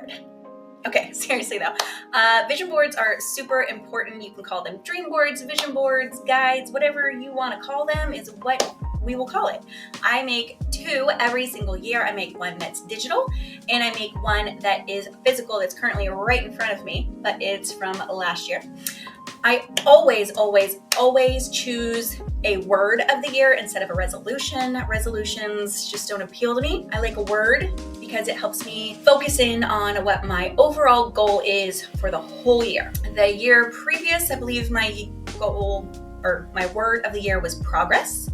board. Okay, seriously though, vision boards are super important. You can call them dream boards, vision boards, guides, whatever you want to call them is what we will call it. I make 2 every single year. I make one that's digital and I make one that is physical that's currently right in front of me, but it's from last year. I always choose a word of the year instead of a resolution. Resolutions just don't appeal to me. I like a word because it helps me focus in on what my overall goal is for the whole year. The year previous, I believe my goal or my word of the year was progress.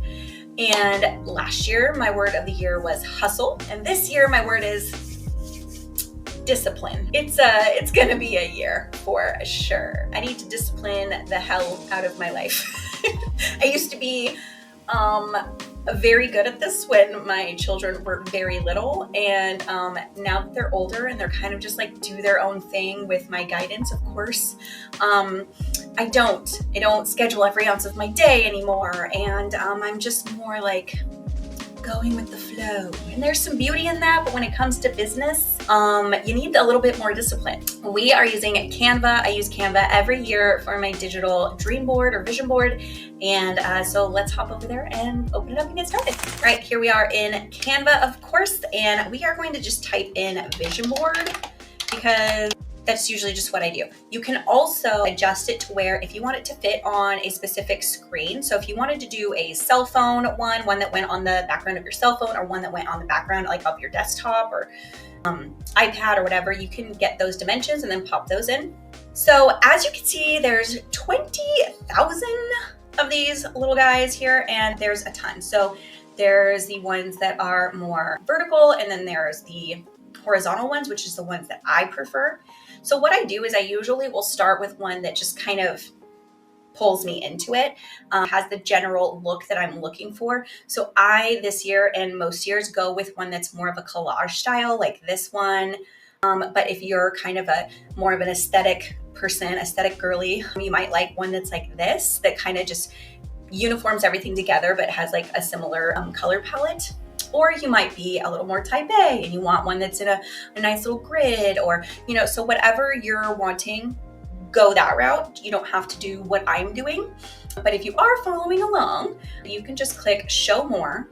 And last year, my word of the year was hustle. And this year, my word is discipline. It's gonna be a year for sure. I need to discipline the hell out of my life. I used to be very good at this when my children were very little, and now that they're older and they're kind of just like do their own thing with my guidance, of course. I don't schedule every ounce of my day anymore, and I'm just more like going with the flow. And there's some beauty in that, but when it comes to business, you need a little bit more discipline. We are using Canva. I use Canva every year for my digital dream board or vision board. And so let's hop over there and open it up and get started. Right, here we are in Canva, of course, and we are going to just type in vision board because that's usually just what I do. You can also adjust it to where if you want it to fit on a specific screen. So if you wanted to do a cell phone one that went on the background of your cell phone, or one that went on the background like of your desktop or iPad or whatever, you can get those dimensions and then pop those in. So as you can see, there's 20,000 of these little guys here, and there's a ton. So there's the ones that are more vertical, and then there's the horizontal ones, which is the ones that I prefer. So what I do is I usually will start with one that just kind of pulls me into it, has the general look that I'm looking for. So I, this year and most years, go with one that's more of a collage style, like this one. But if you're kind of more of an aesthetic person, aesthetic girly, you might like one that's like this, that kind of just uniforms everything together, but has like a similar color palette. Or you might be a little more type A and you want one that's in a nice little grid, or, you know, so whatever you're wanting, go that route. You don't have to do what I'm doing. But if you are following along, you can just click show more.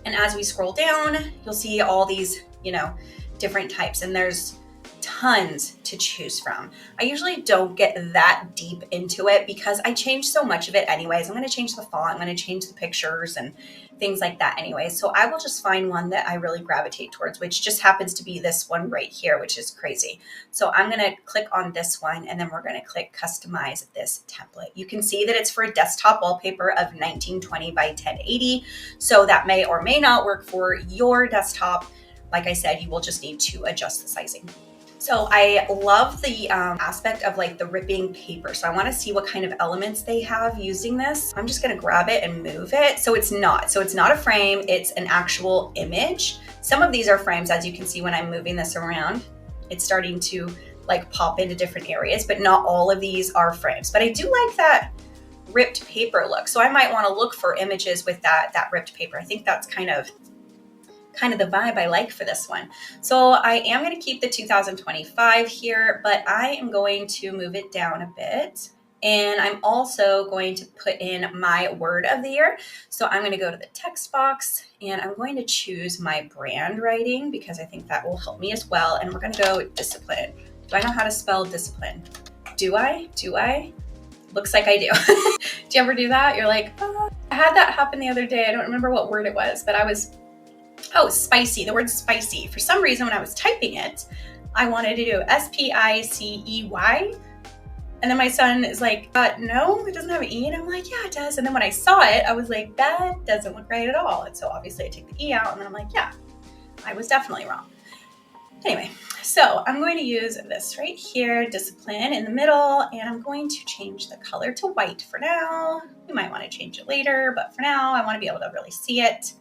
And as we scroll down, you'll see all these, you know, different types, and there's tons to choose from. I usually don't get that deep into it because I change so much of it anyways. I'm going to change the font, I'm going to change the pictures and things like that anyways. So I will just find one that I really gravitate towards, which just happens to be this one right here, which is crazy. So I'm going to click on this one, and then we're going to click customize this template. You can see that it's for a desktop wallpaper of 1920 by 1080. So that may or may not work for your desktop. Like I said, you will just need to adjust the sizing. So I love the aspect of like the ripping paper. So I want to see what kind of elements they have using this. I'm just going to grab it and move it. So it's not a frame, it's an actual image. Some of these are frames, as you can see when I'm moving this around. It's starting to like pop into different areas, but not all of these are frames. But I do like that ripped paper look. So I might want to look for images with that ripped paper. I think that's kind of the vibe I like for this one. So I am going to keep the 2025 here, but I am going to move it down a bit. And I'm also going to put in my word of the year. So I'm going to go to the text box and I'm going to choose my brand writing because I think that will help me as well. And we're going to go discipline. Do I know how to spell discipline? Do I? Looks like I do. Do you ever do that? You're like, oh. I had that happen the other day. I don't remember what word it was, but spicy, the word spicy. For some reason, when I was typing it, I wanted to do S-P-I-C-E-Y. And then my son is like, no, it doesn't have an E. And I'm like, yeah, it does. And then when I saw it, I was like, that doesn't look right at all. And so obviously I take the E out, and then I'm like, yeah, I was definitely wrong. Anyway, so I'm going to use this right here, discipline in the middle, and I'm going to change the color to white for now. You might want to change it later, but for now, I want to be able to really see it.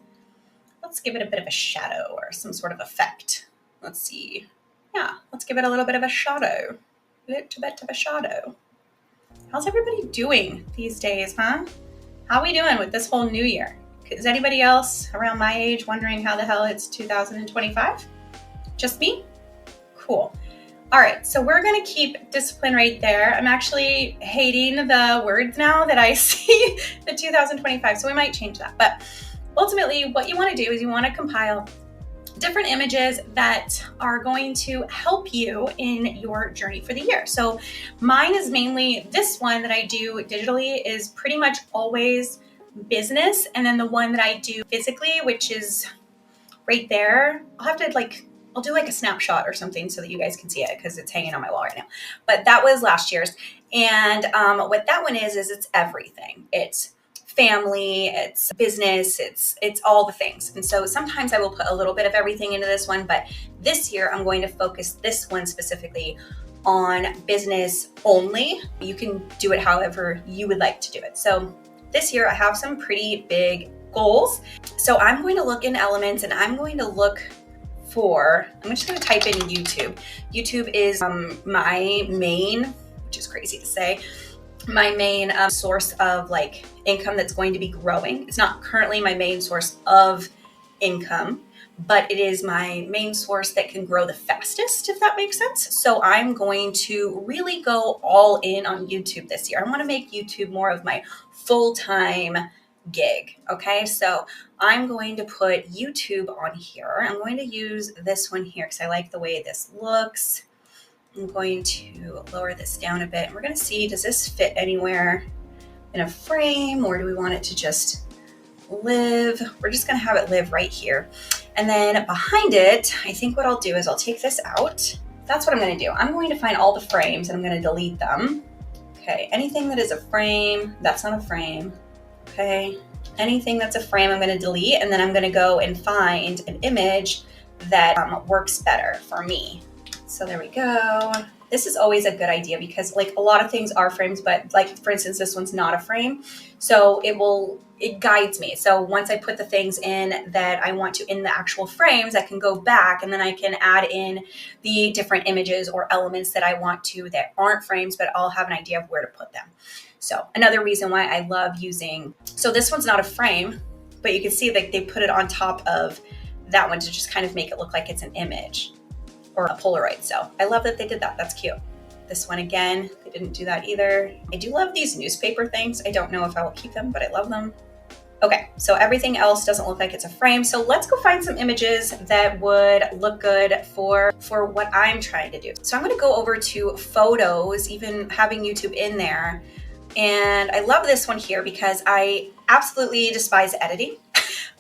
Let's give it a bit of a shadow or some sort of effect. Let's see. Yeah, let's give it a little bit of a shadow. A little bit of a shadow. How's everybody doing these days, huh? How are we doing with this whole new year? Is anybody else around my age wondering how the hell it's 2025? Just me? Cool. All right, so we're gonna keep discipline right there. I'm actually hating the words now that I see the 2025, so we might change that. But ultimately, what you wanna do is you wanna compile different images that are going to help you in your journey for the year. So mine is mainly this one that I do digitally is pretty much always business. And then the one that I do physically, which is right there, I'll do like a snapshot or something so that you guys can see it because it's hanging on my wall right now. But that was last year's. And what that one is it's everything. It's family, it's business, it's all the things. And so sometimes I will put a little bit of everything into this one, but this year I'm going to focus this one specifically on business only. You can do it however you would like to do it. So this year I have some pretty big goals. So I'm going to look in Elements and I'm going to look I'm just going to type in YouTube. YouTube is my main, which is crazy to say, my main source of like income that's going to be growing. It's not currently my main source of income, but it is my main source that can grow the fastest, if that makes sense. So I'm going to really go all in on YouTube this year. I want to make YouTube more of my full-time gig. Okay, so I'm going to put YouTube on here. I'm going to use this one here because I like the way this looks. I'm going to lower this down a bit and we're going to see, does this fit anywhere in a frame or do we want it to just live? We're just going to have it live right here. And then behind it, I think what I'll do is I'll take this out. That's what I'm going to do. I'm going to find all the frames and I'm going to delete them. Okay, anything that is a frame, that's not a frame. Okay, anything that's a frame, I'm going to delete, and then I'm going to go and find an image that works better for me. So there we go. This is always a good idea because like a lot of things are frames, but like for instance, this one's not a frame. So it guides me. So once I put the things in that I want to in the actual frames, I can go back and then I can add in the different images or elements that I want to that aren't frames, but I'll have an idea of where to put them. So another reason why I love using, so this one's not a frame, but you can see like they put it on top of that one to just kind of make it look like it's an image or a Polaroid. So I love that they did that. That's cute. This one again, they didn't do that either. I do love these newspaper things. I don't know if I will keep them, but I love them. Okay, so everything else doesn't look like it's a frame. So let's go find some images that would look good for what I'm trying to do. So I'm gonna go over to photos, even having YouTube in there. And I love this one here because I absolutely despise editing.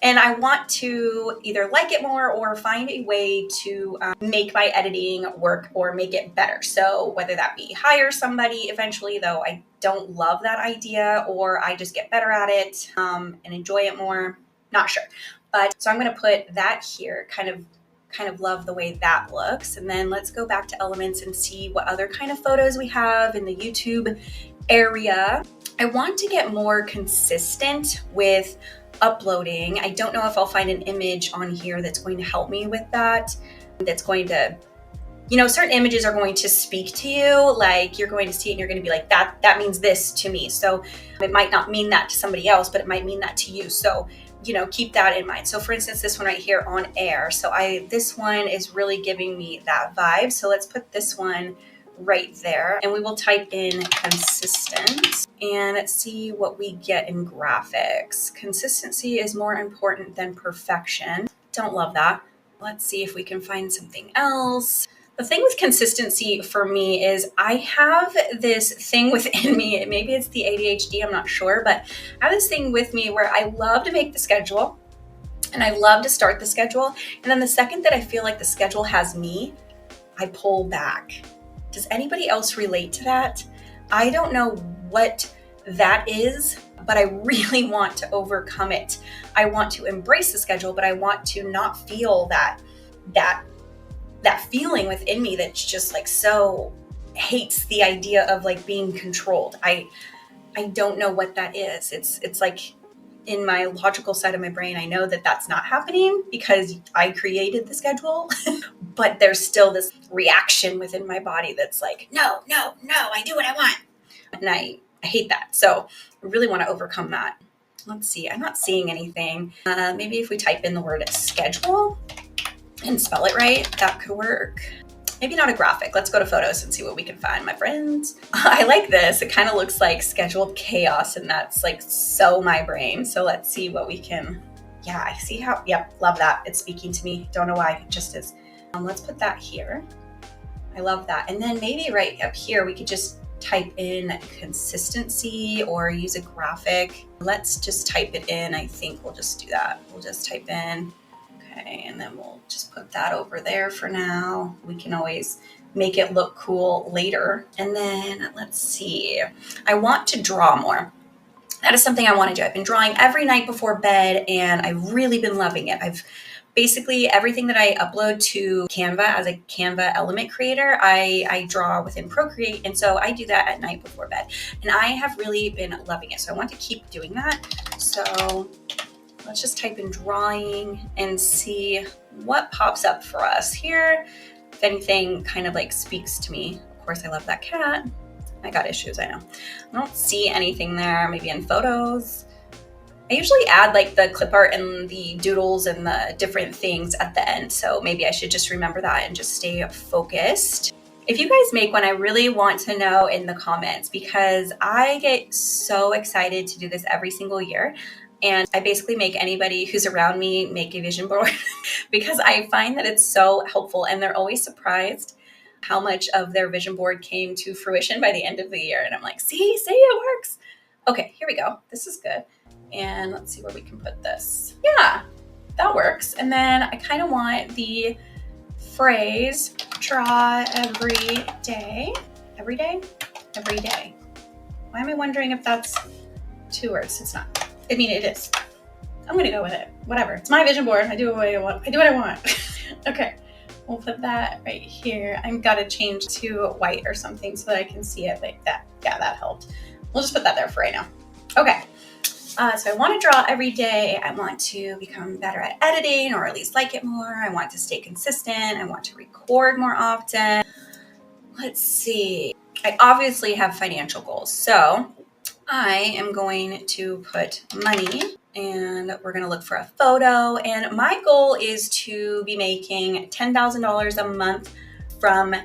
And I want to either like it more or find a way to make my editing work or make it better. So whether that be hire somebody eventually, though I don't love that idea, or I just get better at it and enjoy it more, not sure. But so I'm going to put that here, kind of love the way that looks. And then let's go back to Elements and see what other kind of photos we have in the YouTube area. I want to get more consistent with uploading. I don't know if I'll find an image on here that's going to help me with that. That's going to, certain images are going to speak to you. Like you're going to see it and you're going to be like, that means this to me. So it might not mean that to somebody else, but it might mean that to you. So, keep that in mind. So for instance, this one right here on air. So this one is really giving me that vibe. So let's put this one right there and we will type in consistent and let's see what we get in graphics. Consistency is more important than perfection. Don't love that. Let's see if we can find something else. The thing with consistency for me is I have this thing within me, maybe it's the ADHD, I'm not sure, but I have this thing with me where I love to make the schedule and I love to start the schedule. And then the second that I feel like the schedule has me, I pull back. Does anybody else relate to that? I don't know what that is, but I really want to overcome it. I want to embrace the schedule, but I want to not feel that feeling within me that's just like so hates the idea of like being controlled. I don't know what that is. It's like in my logical side of my brain, I know that that's not happening because I created the schedule, but there's still this reaction within my body that's like, no, I do what I want. And I hate that. So I really want to overcome that. Let's see, I'm not seeing anything. Maybe if we type in the word schedule and spell it right, that could work. Maybe not a graphic. Let's go to photos and see what we can find, my friends. I like this. It kind of looks like scheduled chaos, and that's like so my brain. So let's see what we can, yeah, I see how, yep, love that. It's speaking to me. Don't know why, it just is. Let's put that here. I love that. And then maybe right up here, we could just type in consistency or use a graphic. Let's just type it in. I think we'll just do that. We'll just type in, okay, and then we'll just put that over there for now. We can always make it look cool later. And then let's see, I want to draw more. That is something I want to do. I've been drawing every night before bed, and I've really been loving it. I've basically everything that I upload to Canva as a Canva element creator, I draw within Procreate. And so I do that at night before bed. And I have really been loving it. So I want to keep doing that. So let's just type in drawing and see what pops up for us here. If anything kind of like speaks to me. Of course, I love that cat. I got issues, I know. I don't see anything there, maybe in photos. I usually add like the clip art and the doodles and the different things at the end. So maybe I should just remember that and just stay focused. If you guys make one, I really want to know in the comments, because I get so excited to do this every single year. And I basically make anybody who's around me make a vision board because I find that it's so helpful, and they're always surprised how much of their vision board came to fruition by the end of the year. And I'm like, see, it works. Okay, here we go. This is good. And let's see where we can put this. Yeah, that works. And then I kind of want the phrase, draw every day. Every day? Every day. Why am I wondering if that's 2 words? It's not. I mean, it is. I'm gonna go with it. Whatever. It's my vision board. I do what I want. I do what I want. Okay, we'll put that right here. I've got to change to white or something so that I can see it like that. Yeah, that helped. We'll just put that there for right now. Okay. So I want to draw every day. I want to become better at editing, or at least like it more. I want to stay consistent. I want to record more often. Let's see. I obviously have financial goals. So I am going to put money, and we're going to look for a photo. And my goal is to be making $10,000 a month from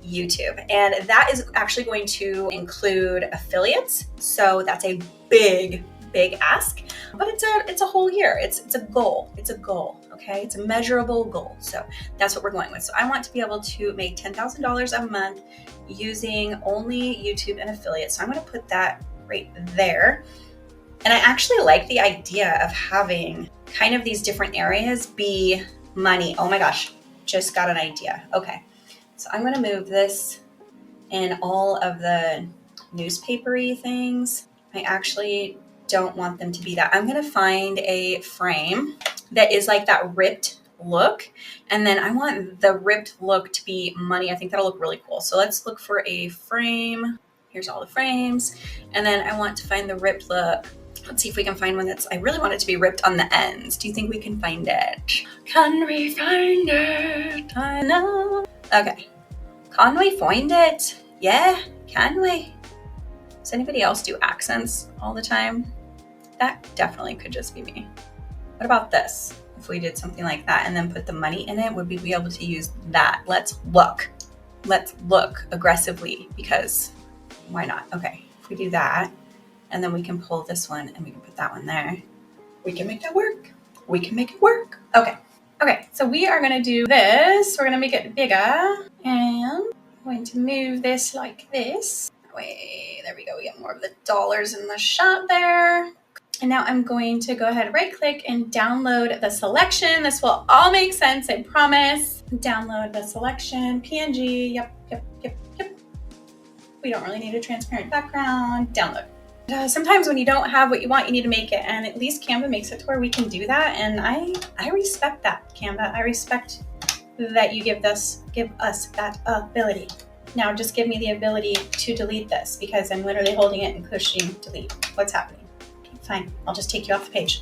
YouTube. And that is actually going to include affiliates. So that's a big ask, but it's a whole year. It's a goal. It's a goal. Okay. It's a measurable goal. So that's what we're going with. So I want to be able to make $10,000 a month using only YouTube and affiliates. So I'm going to put that right there. And I actually like the idea of having kind of these different areas be money. Oh my gosh, just got an idea. Okay. So I'm going to move this in all of the newspapery things. I actually don't want them to be that. I'm going to find a frame that is like that ripped look. And then I want the ripped look to be money. I think that'll look really cool. So let's look for a frame. Here's all the frames. And then I want to find the ripped look. Let's see if we can find one that's, I really want it to be ripped on the ends. Do you think we can find it? Can we find it? I know. Okay. Can we find it? Yeah, can we? Does anybody else do accents all the time? That definitely could just be me. What about this? If we did something like that and then put the money in it, would we be able to use that? Let's look. Let's look aggressively, because why not? Okay, if we do that, and then we can pull this one and we can put that one there. We can make that work. We can make it work. Okay. Okay, so we are gonna do this. We're gonna make it bigger, and I'm going to move this like this. Wait, there we go. We get more of the dollars in the shot there. And now I'm going to go ahead, right click, and download the selection. This will all make sense, I promise. Download the selection, PNG, yep. We don't really need a transparent background. Download. Sometimes when you don't have what you want, you need to make it. And at least Canva makes it to where we can do that. And I respect that, Canva. I respect that you give us that ability. Now just give me the ability to delete this, because I'm literally holding it and pushing delete. What's happening? Okay, fine, I'll just take you off the page.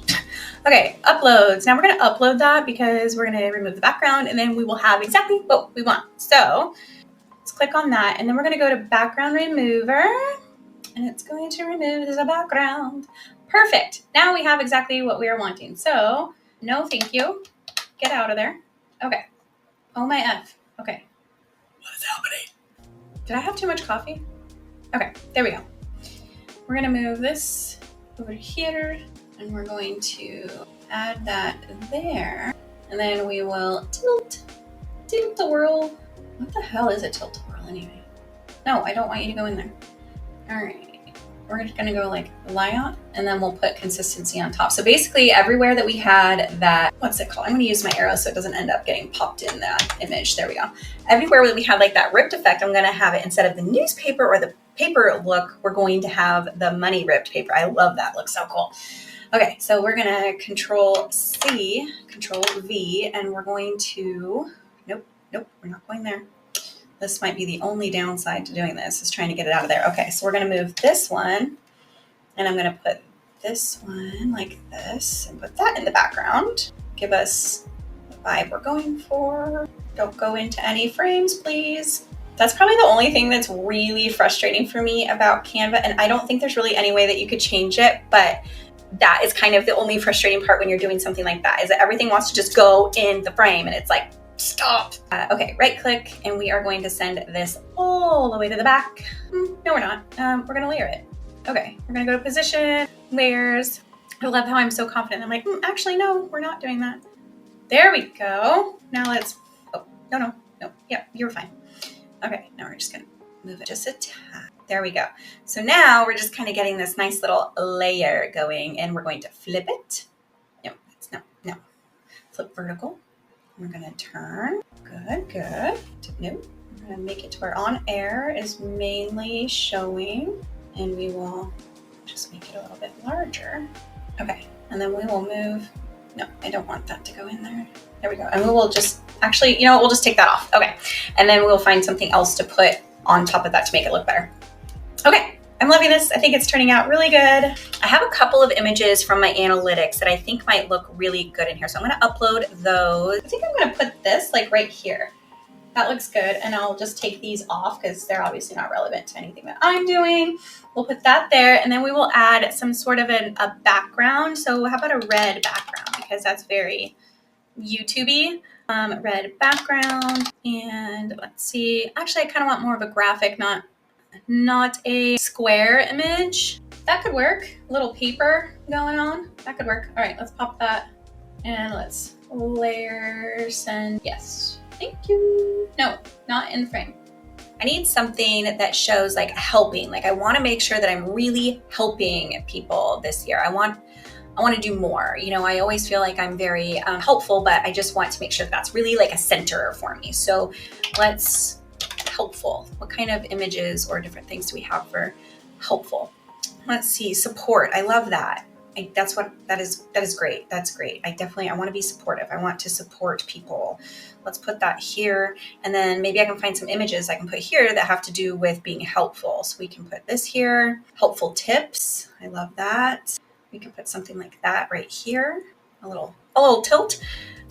Okay, uploads. Now we're gonna upload that because we're gonna remove the background, and then we will have exactly what we want. So let's click on that, and then we're gonna go to background remover, and it's going to remove the background. Perfect. Now we have exactly what we are wanting. So no thank you. Get out of there. Okay. Oh my F. Okay. Did I have too much coffee? Okay, there we go. We're gonna move this over here and we're going to add that there. And then we will tilt the whirl. What the hell is a tilt a whirl anyway? No, I don't want you to go in there. All right. We're just gonna go like layout and then we'll put consistency on top. So basically everywhere that we had that, what's it called? I'm gonna use my arrow so it doesn't end up getting popped in that image. There we go. Everywhere that we had like that ripped effect, I'm gonna have it instead of the newspaper or the paper look, we're going to have the money ripped paper. I love that, looks so cool. Okay, so we're gonna Control C, Control V, and we're going to, nope, we're not going there. This might be the only downside to doing this, is trying to get it out of there. Okay, so we're gonna move this one, and I'm gonna put this one like this, and put that in the background. Give us the vibe we're going for. Don't go into any frames, please. That's probably the only thing that's really frustrating for me about Canva, and I don't think there's really any way that you could change it, but that is kind of the only frustrating part when you're doing something like that, is that everything wants to just go in the frame, and it's like, stop. Okay, right click, and we are going to send this all the way to the back. No, we're not. We're gonna layer it. Okay, we're gonna go to position, layers. I love how I'm so confident. I'm like, actually, no, we're not doing that. There we go. Now let's, oh, no. Yeah, you're fine. Okay, now we're just gonna move it just a tad. There we go. So now we're just kind of getting this nice little layer going, and we're going to flip it. No. Flip vertical. We're gonna turn. Good. No, we're gonna make it to where on air is mainly showing, and we will just make it a little bit larger. Okay, and then we will move. No, I don't want that to go in there. There we go. And we will just, actually, we'll just take that off. Okay, and then we'll find something else to put on top of that to make it look better. Okay, I'm loving this. I think it's turning out really good. I have a couple of images from my analytics that I think might look really good in here. So I'm gonna upload those. I think I'm gonna put this like right here. That looks good. And I'll just take these off because they're obviously not relevant to anything that I'm doing. We'll put that there, and then we will add some sort of a background. So how about a red background? Because that's very YouTube-y. Red background. And let's see, actually I kind of want more of a graphic, not a square image. That could work. A little paper going on. That could work. All right, let's pop that, and let's layers, and yes, thank you. No, not in frame. I need something that shows like helping. Like I want to make sure that I'm really helping people this year. I want to do more. I always feel like I'm very helpful, but I just want to make sure that's really like a center for me. So let's helpful. What kind of images or different things do we have for helpful? Let's see, support. I love that. That is great. That's great. I want to be supportive. I want to support people. Let's put that here. And then maybe I can find some images I can put here that have to do with being helpful. So we can put this here, helpful tips. I love that. We can put something like that right here. A little tilt.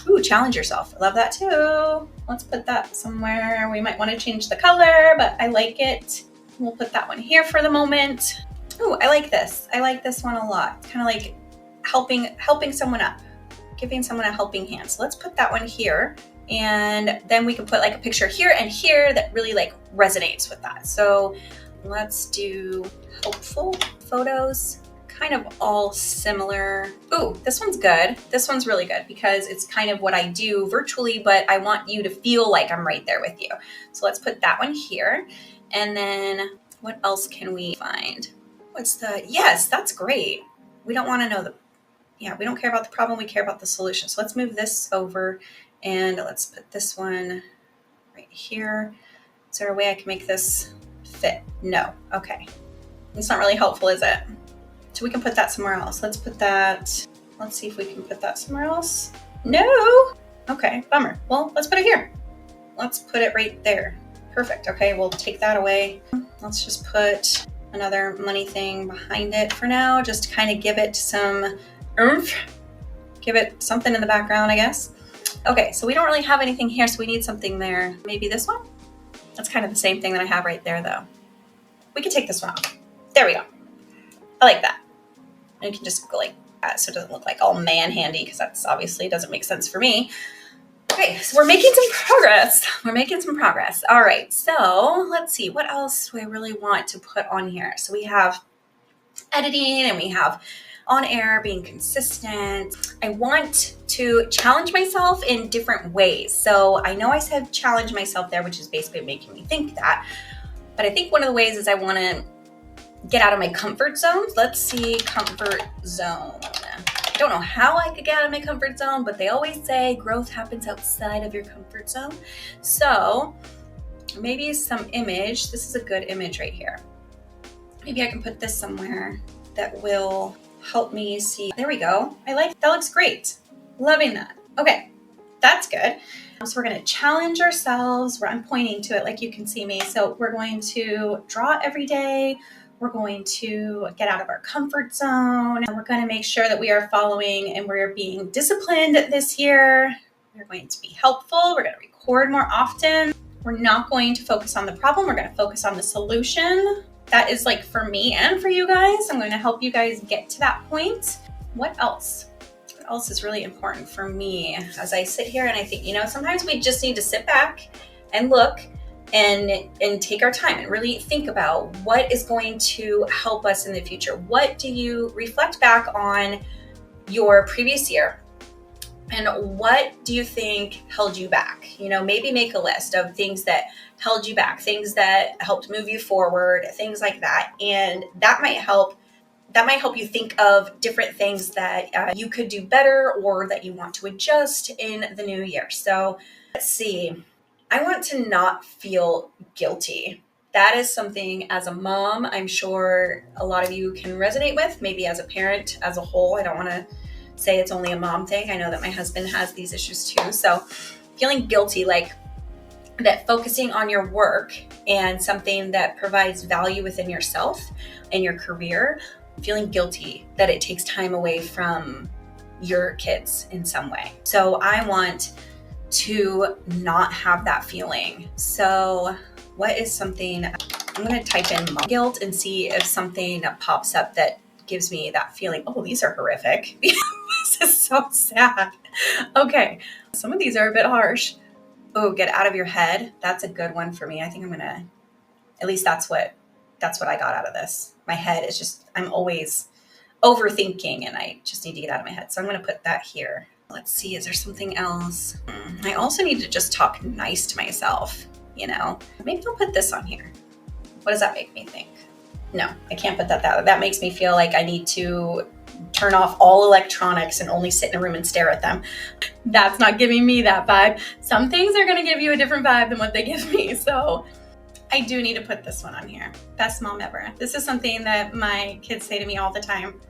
Ooh, challenge yourself. I love that too. Let's put that somewhere. We might want to change the color, but I like it. We'll put that one here for the moment. Ooh, I like this. I like this one a lot. It's kind of like helping someone up, giving someone a helping hand. So let's put that one here. And then we can put like a picture here and here that really like resonates with that. So let's do helpful photos. Kind of all similar. Ooh, this one's good. This one's really good because it's kind of what I do virtually, but I want you to feel like I'm right there with you. So let's put that one here. And then what else can we find? Yes, that's great. We don't want to know we don't care about the problem. We care about the solution. So let's move this over and let's put this one right here. Is there a way I can make this fit? No. Okay. It's not really helpful, is it? So we can put that somewhere else. Let's see if we can put that somewhere else. No. Okay, bummer. Well, let's put it here. Let's put it right there. Perfect. Okay, we'll take that away. Let's just put another money thing behind it for now, just to kind of give it some oomph. Give it something in the background, I guess. Okay, so we don't really have anything here, so we need something there. Maybe this one? That's kind of the same thing that I have right there, though. We could take this one off. There we go. I like that. And you can just go like that so it doesn't look like all man-handy, because that's obviously doesn't make sense for me. Okay, so we're making some progress. All right, so let's see, what else do I really want to put on here? So we have editing and we have on air, being consistent. I want to challenge myself in different ways. So I know I said challenge myself there, which is basically making me think that. But I think one of the ways is I want to get out of my comfort zone. Let's see, comfort zone. I don't know how I could get out of my comfort zone, but they always say growth happens outside of your comfort zone. So maybe some image. This is a good image right here. Maybe I can put this somewhere that will help me see. There we go. I like that. Looks great. Loving that. Okay, that's good. So we're going to challenge ourselves where I'm pointing to it like you can see me. So we're going to draw every day. We're going to get out of our comfort zone. And we're going to make sure that we are following and we're being disciplined this year. We're going to be helpful. We're going to record more often. We're not going to focus on the problem. We're going to focus on the solution. That is like for me and for you guys. I'm going to help you guys get to that point. What else? What else is really important for me as I sit here and I think, sometimes we just need to sit back and look and take our time and really think about what is going to help us in the future. What do you reflect back on your previous year? And what do you think held you back? Maybe make a list of things that held you back, things that helped move you forward, things like that. And that might help you think of different things that you could do better or that you want to adjust in the new year. So let's see. I want to not feel guilty. That is something as a mom, I'm sure a lot of you can resonate with, maybe as a parent as a whole. I don't want to say it's only a mom thing. I know that my husband has these issues too. So feeling guilty, like that focusing on your work and something that provides value within yourself and your career, feeling guilty that it takes time away from your kids in some way. So I want to not have that feeling. So what is something, I'm going to type in mom guilt and see if something pops up that gives me that feeling. Oh, these are horrific. This is so sad. Okay. Some of these are a bit harsh. Oh, get out of your head. That's a good one for me. I think at least that's what I got out of this. My head is just, I'm always overthinking and I just need to get out of my head. So I'm going to put that here. Let's see. Is there something else? I also need to just talk nice to myself, Maybe I'll put this on here. What does that make me think? No, I can't put that. That makes me feel like I need to turn off all electronics and only sit in a room and stare at them. That's not giving me that vibe. Some things are going to give you a different vibe than what they give me. So I do need to put this one on here. Best mom ever. This is something that my kids say to me all the time.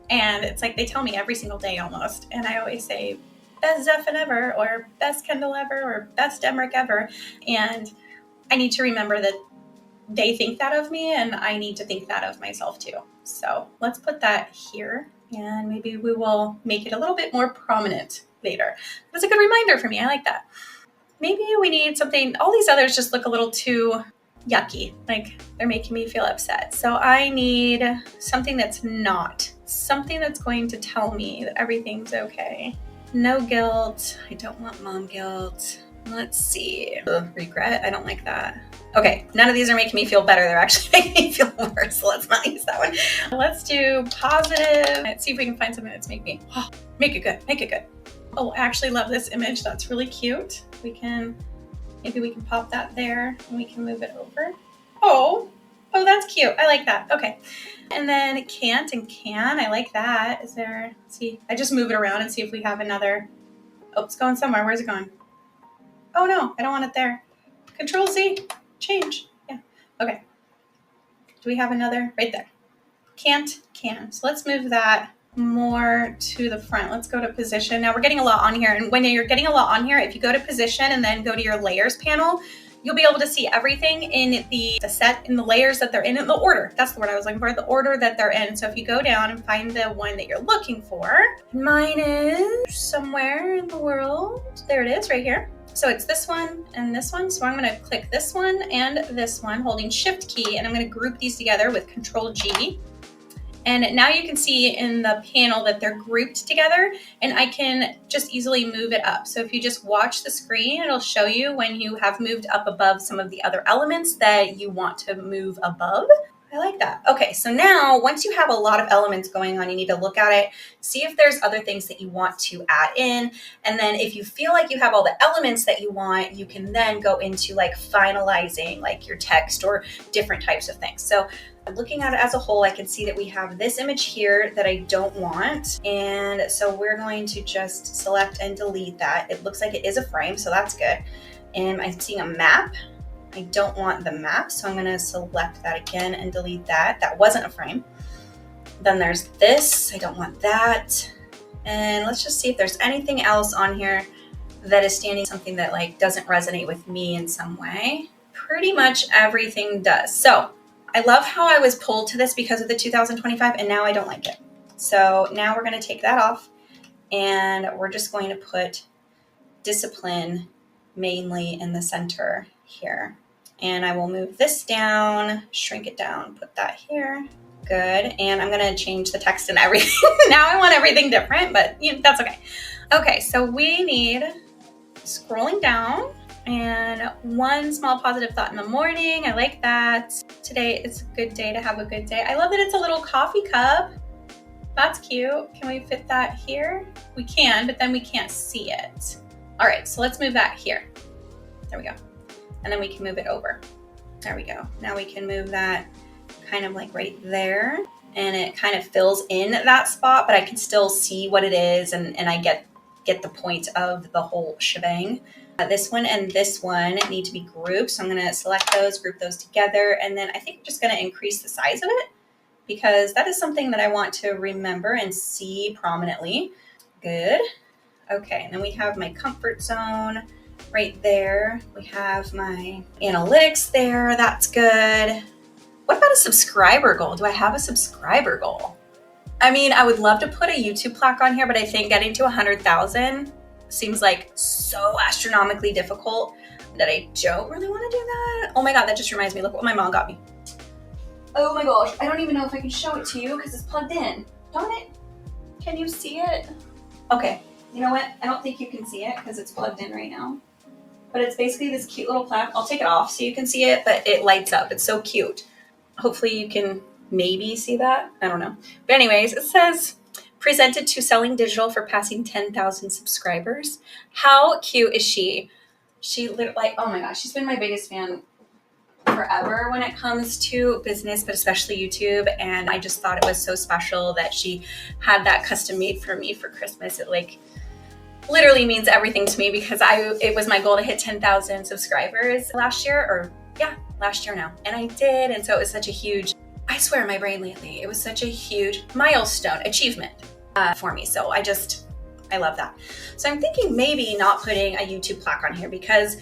And it's like they tell me every single day almost. And I always say, best Zephin ever, or best Kendall ever, or best Emmerich ever. And I need to remember that they think that of me and I need to think that of myself too. So let's put that here and maybe we will make it a little bit more prominent later. That's a good reminder for me. I like that. Maybe we need something, all these others just look a little too yucky, like they're making me feel upset. So I need something that's going to tell me that everything's okay. No guilt. I don't want mom guilt. Let's see. Regret. I don't like that. Okay, none of these are making me feel better. They're actually making me feel worse. So let's not use that one. Let's do positive. Let's see if we can find something that's make it good. Oh, I actually love this image. That's really cute. Maybe we can pop that there and we can move it over. Oh, that's cute. I like that. Okay. And then can't and can. I like that. I just move it around and see if we have another. Oh, it's going somewhere. Where's it going? Oh no, I don't want it there. Control Z, change. Yeah. Okay. Do we have another? Right there. Can't, can. So let's move that more to the front. Let's go to position. Now we're getting a lot on here. And when you're getting a lot on here, if you go to position and then go to your layers panel, you'll be able to see everything in the set, in the layers that they're in the order. That's the word I was looking for, the order that they're in. So if you go down and find the one that you're looking for, mine is somewhere in the world. There it is right here. So it's this one and this one. So I'm going to click this one and this one holding shift key, and I'm going to group these together with Control G. And now you can see in the panel that they're grouped together, and I can just easily move it up. So if you just watch the screen, it'll show you when you have moved up above some of the other elements that you want to move above. I like that. Okay, so now once you have a lot of elements going on, you need to look at it, see if there's other things that you want to add in. And then if you feel like you have all the elements that you want, you can then go into like finalizing like your text or different types of things. So looking at it as a whole, I can see that we have this image here that I don't want. And so we're going to just select and delete that. It looks like it is a frame, so that's good. And I'm seeing a map. I don't want the map, so I'm going to select that again and delete that. That wasn't a frame. Then there's this. I don't want that. And let's just see if there's anything else on here that is standing, something that like doesn't resonate with me in some way. Pretty much everything does. So I love how I was pulled to this because of the 2025, and now I don't like it. So now we're going to take that off, and we're just going to put discipline mainly in the center here. And I will move this down, shrink it down, put that here. Good. And I'm going to change the text and everything. Now I want everything different, but that's okay. Okay, so we need scrolling down and one small positive thought in the morning. I like that. Today is a good day to have a good day. I love that it's a little coffee cup. That's cute. Can we fit that here? We can, but then we can't see it. All right, so let's move that here. There we go. And then we can move it over. There we go. Now we can move that kind of like right there, and it kind of fills in that spot, but I can still see what it is, and I get the point of the whole shebang. This one and this one need to be grouped, so I'm going to select those, group those together, and then I think I'm just going to increase the size of it because that is something that I want to remember and see prominently. Good. Okay, and then we have my comfort zone right there. We have my analytics there. That's good. What about a subscriber goal? Do I have a subscriber goal? I mean, I would love to put a YouTube plaque on here, but I think getting to 100,000 seems like so astronomically difficult that I don't really want to do that. Oh my God, that just reminds me. Look what my mom got me. Oh my gosh, I don't even know if I can show it to you because it's plugged in. Darn it. Can you see it? Okay, you know what? I don't think you can see it because it's plugged in right now. But it's basically this cute little plaque. I'll take it off so you can see it, but it lights up. It's so cute. Hopefully you can maybe see that. I don't know. But anyways, it says, presented to Selling Digital for passing 10,000 subscribers. How cute is she? She literally, oh my gosh, she's been my biggest fan forever when it comes to business, but especially YouTube. And I just thought it was so special that she had that custom made for me for Christmas. It like literally means everything to me because it was my goal to hit 10,000 subscribers last year now. And I did. And so it was such a huge, I swear my brain lately, it was such a huge milestone achievement for me. So I love that. So I'm thinking maybe not putting a YouTube plaque on here because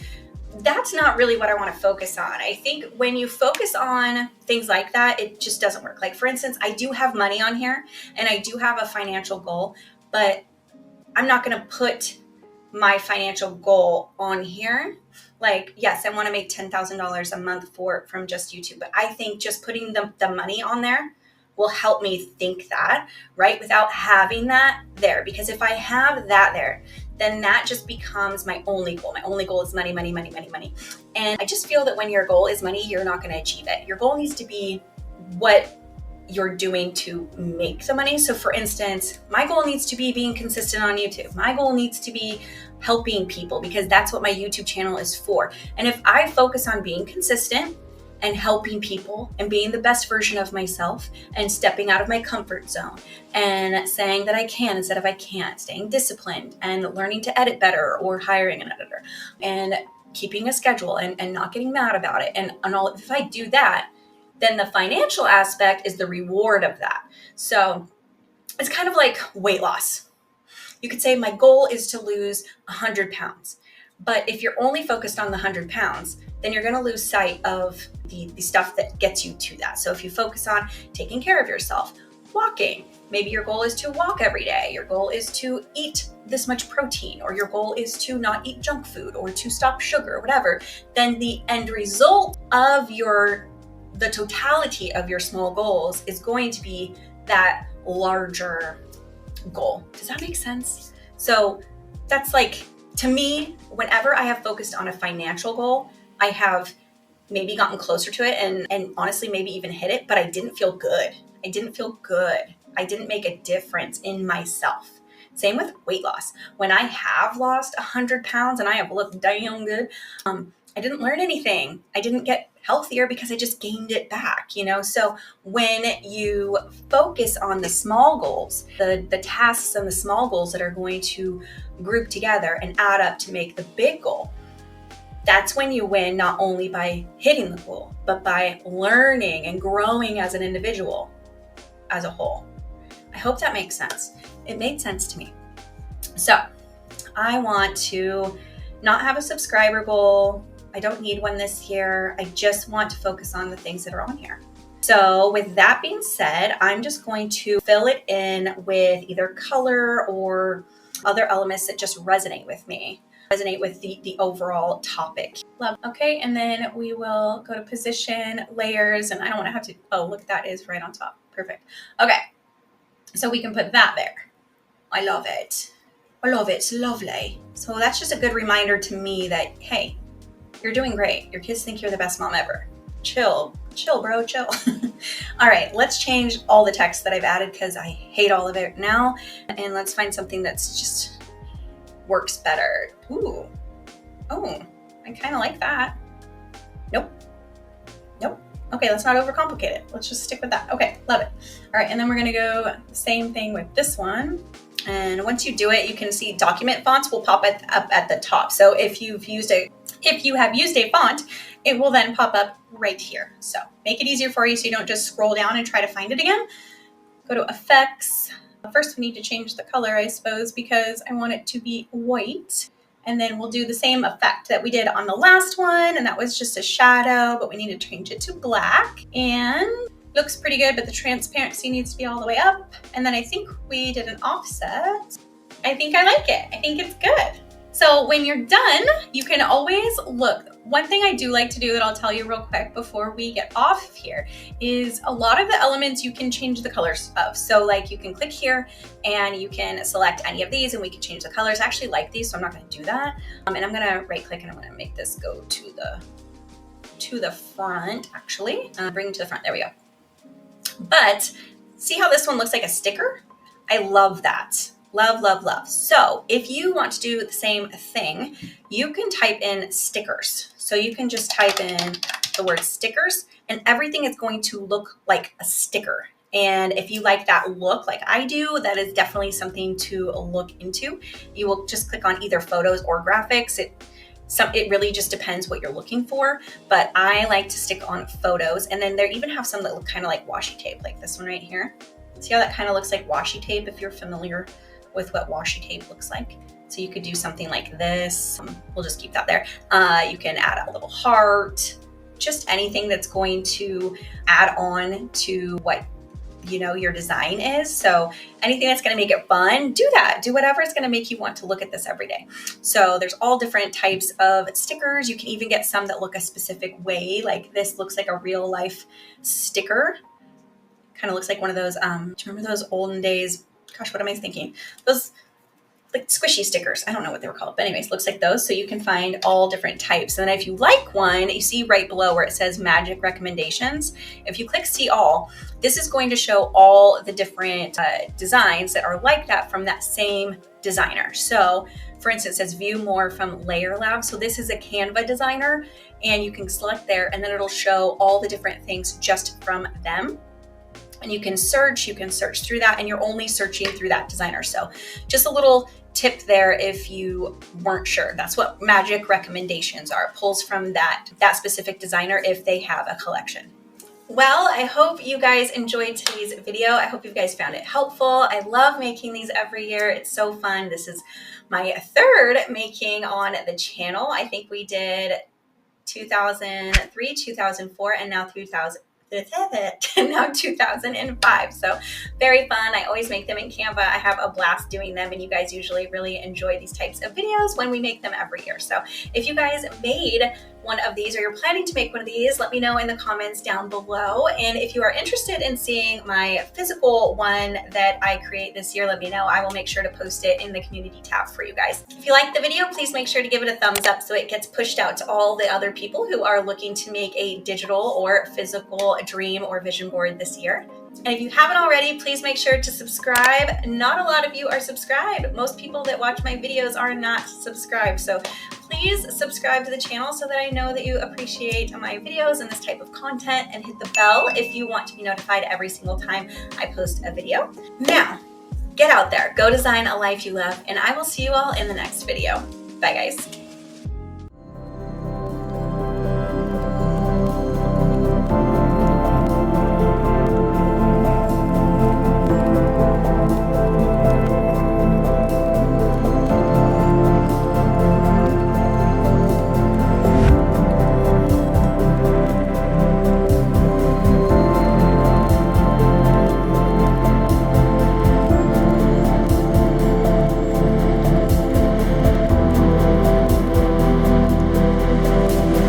that's not really what I want to focus on. I think when you focus on things like that, it just doesn't work. Like for instance, I do have money on here and I do have a financial goal, but I'm not going to put my financial goal on here. Like, yes, I want to make $10,000 a month from just YouTube, but I think just putting the money on there will help me think that, right? Without having that there. Because if I have that there, then that just becomes my only goal. My only goal is money, money, money, money, money. And I just feel that when your goal is money, you're not going to achieve it. Your goal needs to be what you're doing to make the money. So for instance, my goal needs to be being consistent on YouTube. My goal needs to be helping people because that's what my YouTube channel is for. And if I focus on being consistent and helping people and being the best version of myself and stepping out of my comfort zone and saying that I can instead of I can't, staying disciplined and learning to edit better or hiring an editor and keeping a schedule and not getting mad about it and all, if I do that, then the financial aspect is the reward of that. So it's kind of like weight loss. You could say my goal is to lose 100 pounds. But if you're only focused on the 100 pounds, then you're going to lose sight of the stuff that gets you to that. So if you focus on taking care of yourself, walking, maybe your goal is to walk every day. Your goal is to eat this much protein, or your goal is to not eat junk food or to stop sugar or whatever. Then the end result of the totality of your small goals is going to be that larger goal. Does that make sense? So that's like, to me, whenever I have focused on a financial goal, I have maybe gotten closer to it and honestly maybe even hit it, but I didn't feel good. I didn't feel good. I didn't make a difference in myself. Same with weight loss. When I have lost 100 pounds and I have looked damn good, I didn't learn anything. I didn't get healthier because I just gained it back, you know? So when you focus on the small goals, the tasks and the small goals that are going to group together and add up to make the big goal, that's when you win, not only by hitting the goal, but by learning and growing as an individual as a whole. I hope that makes sense. It made sense to me. So I want to not have a subscriber goal. I don't need one this year. I just want to focus on the things that are on here. So with that being said, I'm just going to fill it in with either color or other elements that just resonate with me, resonate with the overall topic. Love. Okay, and then we will go to position, layers, and I don't want to have to, oh, look, that is right on top. Perfect. Okay, so we can put that there. I love it. I love it. It's lovely. So that's just a good reminder to me that, hey, you're doing great. Your kids think you're the best mom ever. Chill, bro, chill. All right, let's change all the text that I've added because I hate all of it now. And let's find something that's just works better. Ooh, oh, I kind of like that. Nope. Okay, let's not overcomplicate it. Let's just stick with that. Okay, love it. All right, and then we're gonna go the same thing with this one. And once you do it, you can see document fonts will pop up at the top. So if you have used a font, it will then pop up right here. So make it easier for you so you don't just scroll down and try to find it again. Go to effects. First, we need to change the color, I suppose, because I want it to be white. And then we'll do the same effect that we did on the last one. And that was just a shadow, but we need to change it to black. And looks pretty good, but the transparency needs to be all the way up. And then I think we did an offset. I think I like it. I think it's good. So when you're done, you can always look. One thing I do like to do that I'll tell you real quick before we get off of here is a lot of the elements you can change the colors of. So like you can click here and you can select any of these and we can change the colors. I actually like these, so I'm not gonna do that. And I'm gonna right click and I'm gonna make this go to the front actually. Bring it to the front, there we go. But see how this one looks like a sticker? I love that. Love, love, love. So if you want to do the same thing, you can type in stickers. So you can just type in the word stickers and everything is going to look like a sticker. And if you like that look like I do, that is definitely something to look into. You will just click on either photos or graphics. It really just depends what you're looking for, but I like to stick on photos. And then they even have some that look kind of like washi tape, like this one right here. See how that kind of looks like washi tape if you're familiar with what washi tape looks like. So you could do something like this. We'll just keep that there. You can add a little heart, just anything that's going to add on to what your design is. So anything that's going to make it fun, do that. Do whatever is going to make you want to look at this every day. So there's all different types of stickers. You can even get some that look a specific way. Like this looks like a real life sticker. Kind of looks like one of those, do you remember those olden days? Gosh, what am I thinking? Those like squishy stickers. I don't know what they were called, but anyways, looks like those. So you can find all different types. And then if you like one, you see right below where it says magic recommendations. If you click see all, this is going to show all the different designs that are like that from that same designer. So for instance, it says view more from Layer Lab. So this is a Canva designer and you can select there and then it'll show all the different things just from them. And you can search through that and you're only searching through that designer. So just a little tip there if you weren't sure. That's what magic recommendations are. It pulls from that specific designer if they have a collection. Well, I hope you guys enjoyed today's video. I hope you guys found it helpful. I love making these every year. It's so fun. This is my third making on the channel. I think we did 2003, 2004, and now 2005. So very fun. I always make them in Canva. I have a blast doing them and you guys usually really enjoy these types of videos when we make them every year. So if you guys made one of these, or you're planning to make one of these, let me know in the comments down below. And if you are interested in seeing my physical one that I create this year, let me know. I will make sure to post it in the community tab for you guys. If you like the video, please make sure to give it a thumbs up so it gets pushed out to all the other people who are looking to make a digital or physical dream or vision board this year. And if you haven't already, please make sure to subscribe. Not a lot of you are subscribed. Most people that watch my videos are not subscribed. So please subscribe to the channel so that I know that you appreciate my videos and this type of content, and hit the bell if you want to be notified every single time I post a video. Now, get out there, go design a life you love, and I will see you all in the next video. Bye guys.